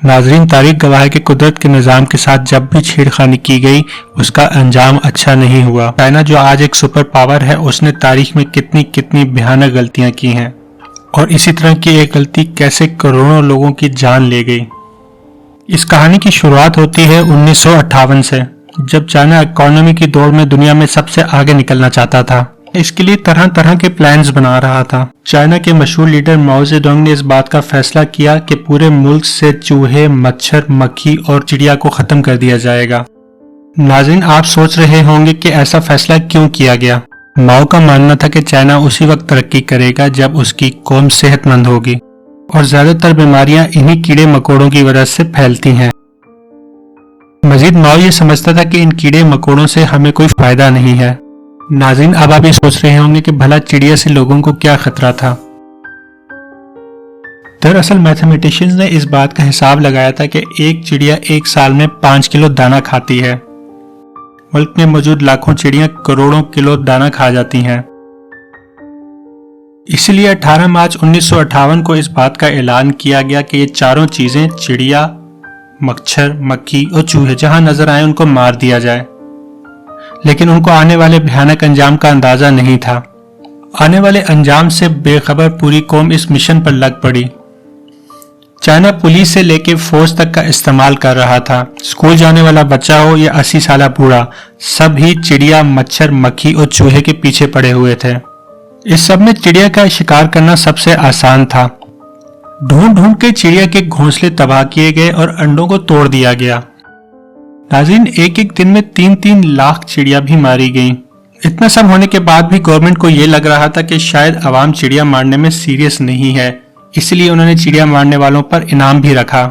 ناظرین، تاریخ گواہ ہے کہ قدرت کے نظام کے ساتھ جب بھی چھیڑخانی کی گئی اس کا انجام اچھا نہیں ہوا۔ چائنا جو آج ایک سپر پاور ہے، اس نے تاریخ میں کتنی بھیانک غلطیاں کی ہیں، اور اسی طرح کی ایک غلطی کیسے کروڑوں لوگوں کی جان لے گئی۔ اس کہانی کی شروعات ہوتی ہے 1958 سے، جب چائنا اکانومی کی دوڑ میں دنیا میں سب سے آگے نکلنا چاہتا تھا۔ اس کے لیے طرح کے پلانز بنا رہا تھا۔ چائنا کے مشہور لیڈر ماؤ زیڈونگ نے اس بات کا فیصلہ کیا کہ پورے ملک سے چوہے، مچھر، مکھی اور چڑیا کو ختم کر دیا جائے گا۔ ناظرین، آپ سوچ رہے ہوں گے کہ ایسا فیصلہ کیوں کیا گیا؟ ماؤ کا ماننا تھا کہ چائنا اسی وقت ترقی کرے گا جب اس کی قوم صحت مند ہوگی، اور زیادہ تر بیماریاں انہی کیڑے مکوڑوں کی وجہ سے پھیلتی ہیں۔ مزید ماؤ یہ سمجھتا تھا کہ ان کیڑے مکوڑوں سے ہمیں کوئی فائدہ نہیں ہے۔ ناظرین، اب آپ یہ سوچ رہے ہوں گے کہ بھلا چڑیا سے لوگوں کو کیا خطرہ تھا؟ دراصل میتھمیٹیشینز نے اس بات کا حساب لگایا تھا کہ ایک چڑیا ایک سال میں 5 کلو دانہ کھاتی ہے۔ ملک میں موجود لاکھوں چڑیاں کروڑوں کلو دانہ کھا جاتی ہیں۔ اسی لیے 18 مارچ 1958 کو اس بات کا اعلان کیا گیا کہ یہ چاروں چیزیں، چڑیا، مچھر، مکھی اور چوہے، جہاں نظر آئے ان کو مار دیا جائے۔ لیکن ان کو آنے والے بھیانک انجام کا اندازہ نہیں تھا۔ آنے والے انجام سے بے خبر پوری قوم اس مشن پر لگ پڑی۔ چائنا پولیس سے لے کے فوج تک کا استعمال کر رہا تھا۔ اسکول جانے والا بچہ ہو یا 80 سالہ بوڑھا، سب ہی چڑیا، مچھر، مکھی اور چوہے کے پیچھے پڑے ہوئے تھے۔ اس سب میں چڑیا کا شکار کرنا سب سے آسان تھا۔ ڈھونڈ کے چڑیا کے گھونسلے تباہ کیے گئے اور انڈوں کو توڑ دیا گیا۔ ناظرین، ایک دن میں 3 لاکھ چڑیا بھی ماری گئیں۔ اتنا سب ہونے کے بعد بھی گورنمنٹ کو یہ لگ رہا تھا کہ شاید عوام چڑیا مارنے میں سیریس نہیں ہے، اس لیے انہوں نے چڑیا مارنے والوں پر انعام بھی رکھا۔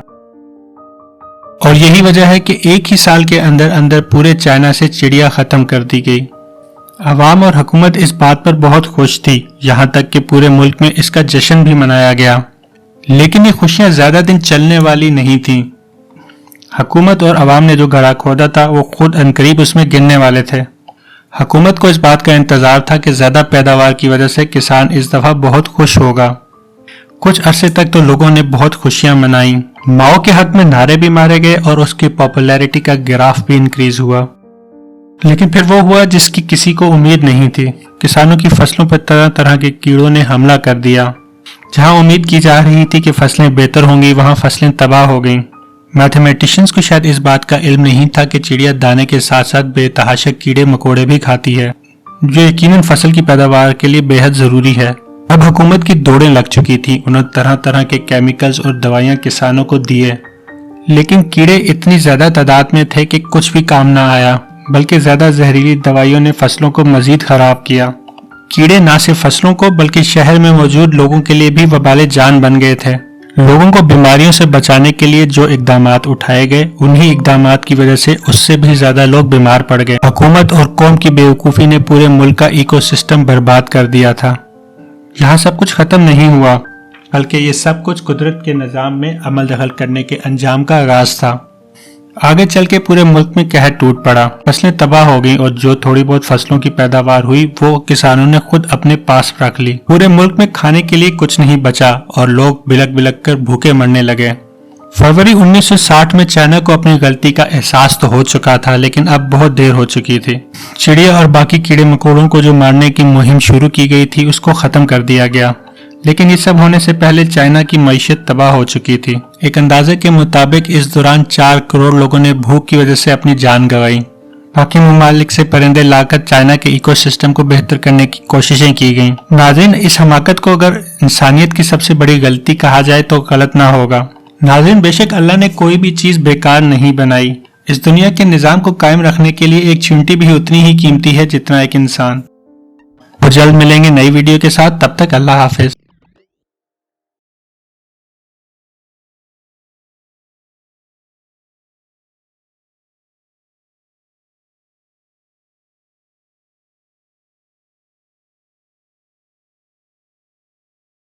اور یہی وجہ ہے کہ ایک ہی سال کے اندر پورے چائنا سے چڑیا ختم کر دی گئی۔ عوام اور حکومت اس بات پر بہت خوش تھی، یہاں تک کہ پورے ملک میں اس کا جشن بھی منایا گیا۔ لیکن یہ خوشیاں زیادہ دن چلنے والی نہیں تھیں۔ حکومت اور عوام نے جو گڑھا کھودا تھا وہ خود عنقریب اس میں گرنے والے تھے۔ حکومت کو اس بات کا انتظار تھا کہ زیادہ پیداوار کی وجہ سے کسان اس دفعہ بہت خوش ہوگا۔ کچھ عرصے تک تو لوگوں نے بہت خوشیاں منائیں۔ ماؤ کے حق میں نعرے بھی مارے گئے اور اس کی پاپولیرٹی کا گراف بھی انکریز ہوا۔ لیکن پھر وہ ہوا جس کی کسی کو امید نہیں تھی۔ کسانوں کی فصلوں پر طرح کے کیڑوں نے حملہ کر دیا۔ جہاں امید کی جا رہی تھی کہ فصلیں بہتر ہوں گی، وہاں فصلیں تباہ ہو گئیں۔ میتھمیٹیشینز کو شاید اس بات کا علم نہیں تھا کہ چڑیا دانے کے ساتھ ساتھ بے تحاشا کیڑے مکوڑے بھی کھاتی ہے، جو یقیناً فصل کی پیداوار کے لیے بے حد ضروری ہے۔ اب حکومت کی دوڑیں لگ چکی تھی، انہوں طرح کے کیمیکلز اور دوائیاں کسانوں کو دیے، لیکن کیڑے اتنی زیادہ تعداد میں تھے کہ کچھ بھی کام نہ آیا، بلکہ زیادہ زہریلی دوائیوں نے فصلوں کو مزید خراب کیا۔ کیڑے نہ صرف فصلوں کو بلکہ شہر میں موجود لوگوں کے لیے بھی وبال جان بن گئے تھے۔ لوگوں کو بیماریوں سے بچانے کے لیے جو اقدامات اٹھائے گئے، انہی اقدامات کی وجہ سے اس سے بھی زیادہ لوگ بیمار پڑ گئے۔ حکومت اور قوم کی بیوقوفی نے پورے ملک کا ایکو سسٹم برباد کر دیا تھا۔ یہاں سب کچھ ختم نہیں ہوا، بلکہ یہ سب کچھ قدرت کے نظام میں عمل دخل کرنے کے انجام کا آغاز تھا۔ آگے چل کے پورے ملک میں قحط ٹوٹ پڑا، فصلیں تباہ ہو گئیں اور جو تھوڑی بہت فصلوں کی پیداوار ہوئی وہ کسانوں نے خود اپنے پاس رکھ لی۔ پورے ملک میں کھانے کے لیے کچھ نہیں بچا اور لوگ بلک کر بھوکے مرنے لگے۔ فروری 1960 میں چائنا کو اپنی غلطی کا احساس تو ہو چکا تھا، لیکن اب بہت دیر ہو چکی تھی۔ چڑیا اور باقی کیڑے مکوڑوں کو جو مارنے کی مہم شروع کی گئی تھی اس کو ختم کر دیا گیا، لیکن یہ سب ہونے سے پہلے چائنا کی معیشت تباہ ہو چکی تھی۔ ایک اندازے کے مطابق اس دوران 4 کروڑ لوگوں نے بھوک کی وجہ سے اپنی جان گنوائی۔ باقی ممالک سے پرندے لا کر چائنا کے ایکو سسٹم کو بہتر کرنے کی کوششیں کی گئیں۔ ناظرین، اس حماقت کو اگر انسانیت کی سب سے بڑی غلطی کہا جائے تو غلط نہ ہوگا۔ ناظرین، بے شک اللہ نے کوئی بھی چیز بیکار نہیں بنائی۔ اس دنیا کے نظام کو قائم رکھنے کے لیے ایک چینٹی بھی اتنی ہی قیمتی ہے جتنا ایک انسان۔ اور جلد ملیں گے نئی ویڈیو کے ساتھ، تب تک اللہ حافظ۔